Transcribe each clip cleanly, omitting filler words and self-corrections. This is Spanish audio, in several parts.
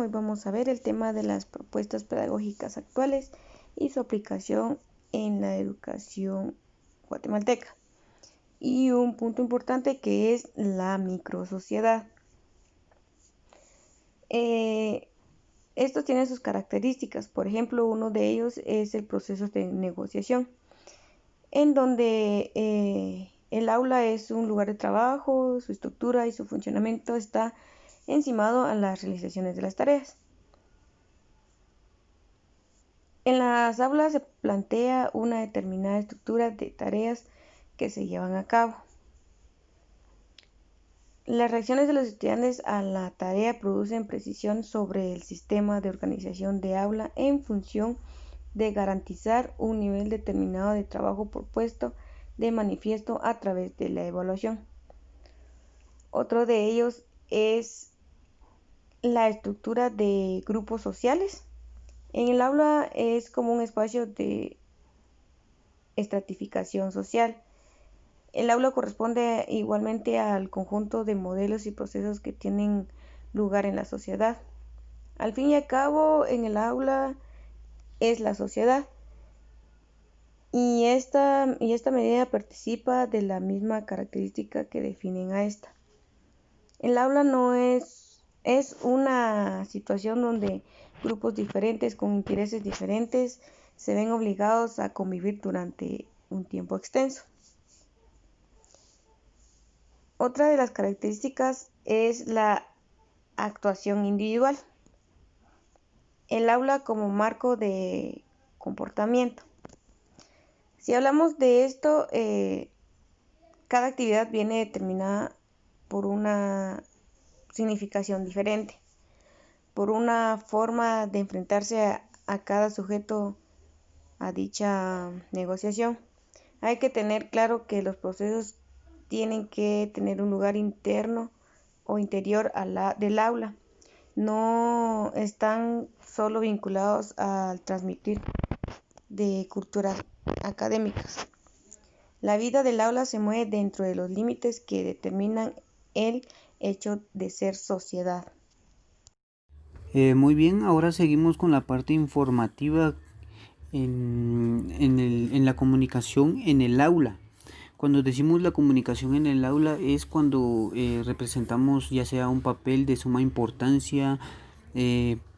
hoy vamos a ver el tema de las propuestas pedagógicas actuales y su aplicación en la educación guatemalteca. Y un punto importante que es la microsociedad. Esto tiene sus características. Por ejemplo, uno de ellos es el proceso de negociación, en donde el aula es un lugar de trabajo, su estructura y su funcionamiento está encimado a las realizaciones de las tareas. En las aulas se plantea una determinada estructura de tareas que se llevan a cabo. Las reacciones de los estudiantes a la tarea producen precisión sobre el sistema de organización de aula en función de garantizar un nivel determinado de trabajo propuesto de manifiesto a través de la evaluación. Otro de ellos es la estructura de grupos sociales. En el aula es como un espacio de estratificación social. El aula corresponde igualmente al conjunto de modelos y procesos que tienen lugar en la sociedad. Al fin y al cabo, en el aula es la sociedad. Y esta medida participa de la misma característica que definen a esta. El aula no es una situación donde grupos diferentes con intereses diferentes se ven obligados a convivir durante un tiempo extenso. Otra de las características es la actuación individual. El aula como marco de comportamiento. Si hablamos de esto, cada actividad viene determinada por una significación diferente, por una forma de enfrentarse a cada sujeto a dicha negociación. Hay que tener claro que los procesos tienen que tener un lugar interno o interior del aula. No están solo vinculados al transmitir de culturas académicas. La vida del aula se mueve dentro de los límites que determinan el hecho de ser sociedad. Muy bien, ahora seguimos con la parte informativa en la comunicación en el aula. Cuando decimos la comunicación en el aula es cuando representamos ya sea un papel de suma importancia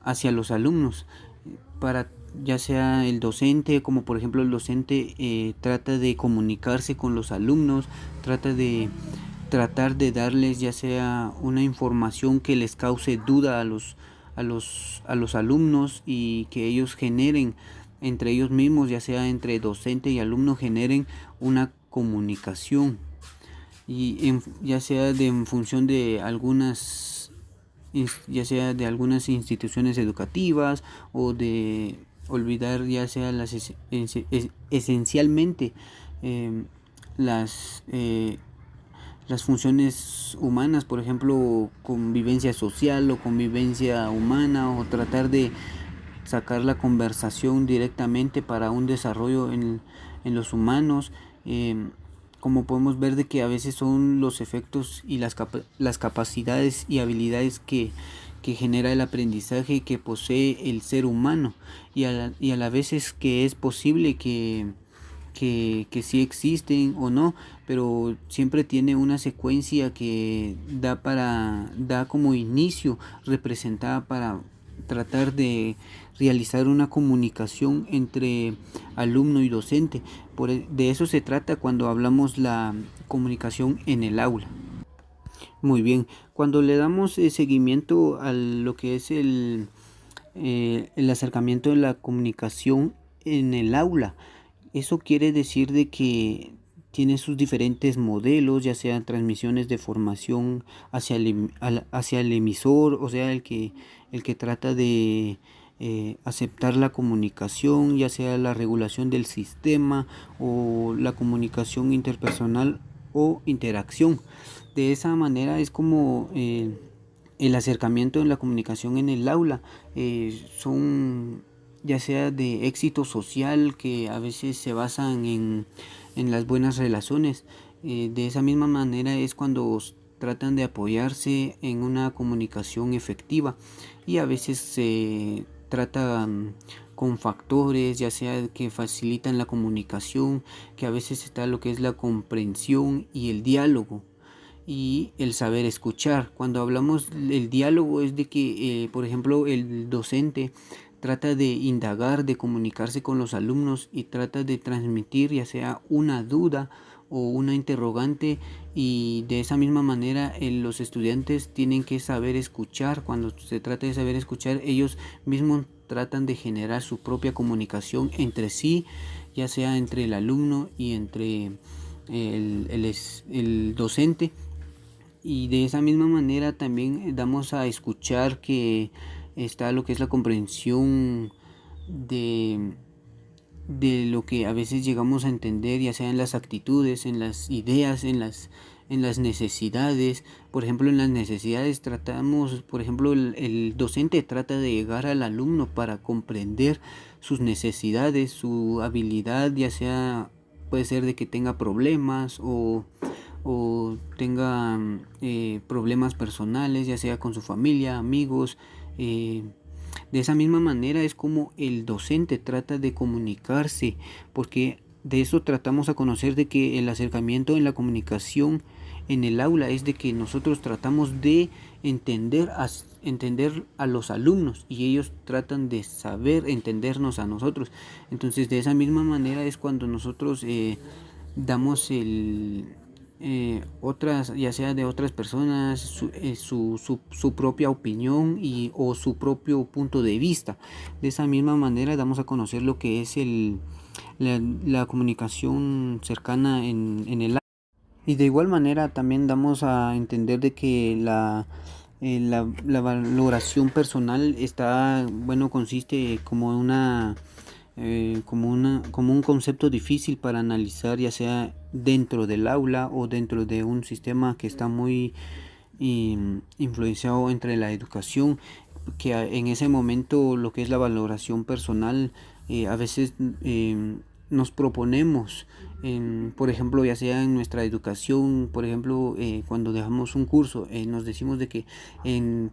hacia los alumnos, para ya sea el docente, como por ejemplo el docente trata de comunicarse con los alumnos, trata de darles ya sea una información que les cause duda a los alumnos y que ellos generen entre ellos mismos, ya sea entre docente y alumno, generen una comunicación y ya sea en función de algunas instituciones educativas o de olvidar ya sea esencialmente las funciones humanas, por ejemplo, convivencia social o convivencia humana, o tratar de sacar la conversación directamente para un desarrollo en los humanos. Como podemos ver de que a veces son los efectos y las capacidades y habilidades que genera el aprendizaje que posee el ser humano, y a la vez es que es posible que sí existen o no, pero siempre tiene una secuencia que da como inicio, representada para tratar de realizar una comunicación entre alumno y docente. De eso se trata cuando hablamos la comunicación en el aula. Muy bien, cuando le damos seguimiento a lo que es el acercamiento de la comunicación en el aula, eso quiere decir de que tiene sus diferentes modelos, ya sean transmisiones de formación hacia el emisor, o sea, el que trata de aceptar la comunicación, ya sea la regulación del sistema o la comunicación interpersonal o interacción. De esa manera es como el acercamiento en la comunicación en el aula son ya sea de éxito social, que a veces se basan en las buenas relaciones. De esa misma manera es cuando tratan de apoyarse en una comunicación efectiva, y a veces se trata con factores, ya sea que facilitan la comunicación, que a veces está lo que es la comprensión y el diálogo y el saber escuchar. Cuando hablamos del diálogo es de que, por ejemplo, el docente trata de indagar, de comunicarse con los alumnos y trata de transmitir ya sea una duda o una interrogante, y de esa misma manera los estudiantes tienen que saber escuchar. Cuando se trata de saber escuchar, ellos mismos tratan de generar su propia comunicación entre sí, ya sea entre el alumno y entre el docente. Y de esa misma manera también damos a escuchar que está lo que es la comprensión de lo que a veces llegamos a entender, ya sea en las actitudes, en las ideas, en las necesidades. Por ejemplo, en las necesidades tratamos, por ejemplo, el docente trata de llegar al alumno para comprender sus necesidades, su habilidad, ya sea puede ser de que tenga problemas o tenga problemas personales, ya sea con su familia, amigos. De esa misma manera es como el docente trata de comunicarse, porque de eso tratamos a conocer, de que el acercamiento en la comunicación en el aula es de que nosotros tratamos de entender a los alumnos y ellos tratan de saber entendernos a nosotros. Entonces de esa misma manera es cuando nosotros damos otras, ya sea de otras personas, su propia opinión o su propio punto de vista. De esa misma manera damos a conocer lo que es la comunicación cercana en el aula. Y de igual manera también damos a entender de que la valoración personal consiste como como un concepto difícil para analizar, ya sea dentro del aula o dentro de un sistema que está muy influenciado entre la educación, que en ese momento lo que es la valoración personal, a veces nos proponemos, por ejemplo, ya sea en nuestra educación, por ejemplo, cuando dejamos un curso, nos decimos de que,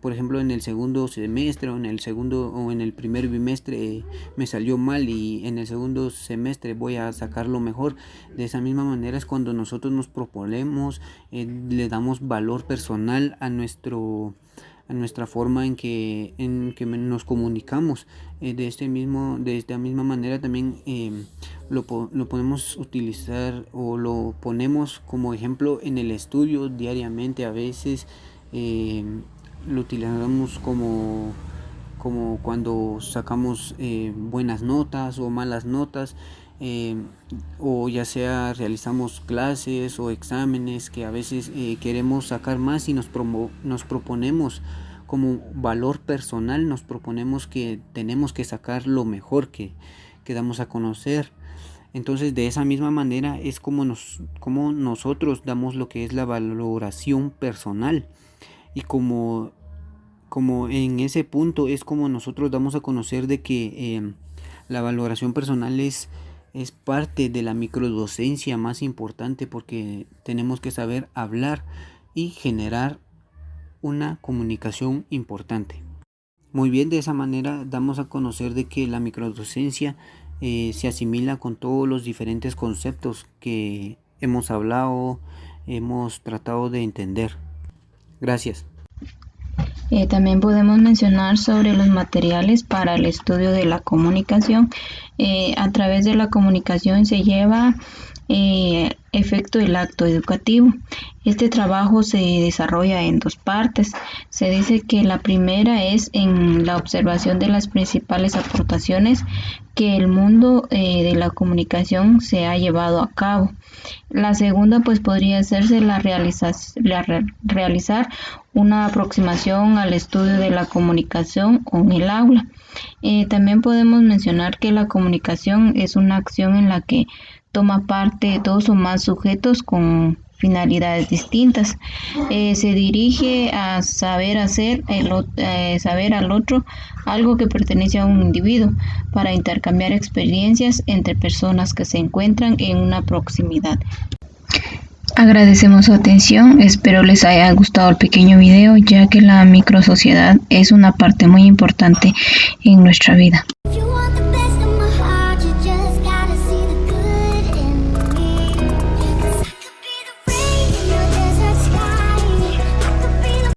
por ejemplo, en el segundo semestre o en el primer bimestre me salió mal y en el segundo semestre voy a sacarlo mejor. De esa misma manera es cuando nosotros nos proponemos, le damos valor personal a nuestra forma en que nos comunicamos. De esta misma manera también lo podemos utilizar o lo ponemos como ejemplo en el estudio diariamente. A veces lo utilizamos como cuando sacamos buenas notas o malas notas, o ya sea realizamos clases o exámenes que a veces queremos sacar más y nos proponemos como valor personal, nos proponemos que tenemos que sacar lo mejor que damos a conocer. Entonces de esa misma manera es como nosotros damos lo que es la valoración personal, y como en ese punto es como nosotros damos a conocer de que la valoración personal es parte de la microdocencia más importante, porque tenemos que saber hablar y generar una comunicación importante. Muy bien, de esa manera damos a conocer de que la microdocencia se asimila con todos los diferentes conceptos que hemos hablado, hemos tratado de entender. Gracias. También podemos mencionar sobre los materiales para el estudio de la comunicación. A través de la comunicación se lleva efecto el acto educativo. Este trabajo se desarrolla en dos partes. Se dice que la primera es en la observación de las principales aportaciones que el mundo de la comunicación se ha llevado a cabo. La segunda pues podría hacerse realizar una aproximación al estudio de la comunicación en el aula. También podemos mencionar que la comunicación es una acción en la que toma parte dos o más sujetos con finalidades distintas. Se dirige a saber al otro algo que pertenece a un individuo, para intercambiar experiencias entre personas que se encuentran en una proximidad. Agradecemos su atención, espero les haya gustado el pequeño video, ya que la microsociedad es una parte muy importante en nuestra vida.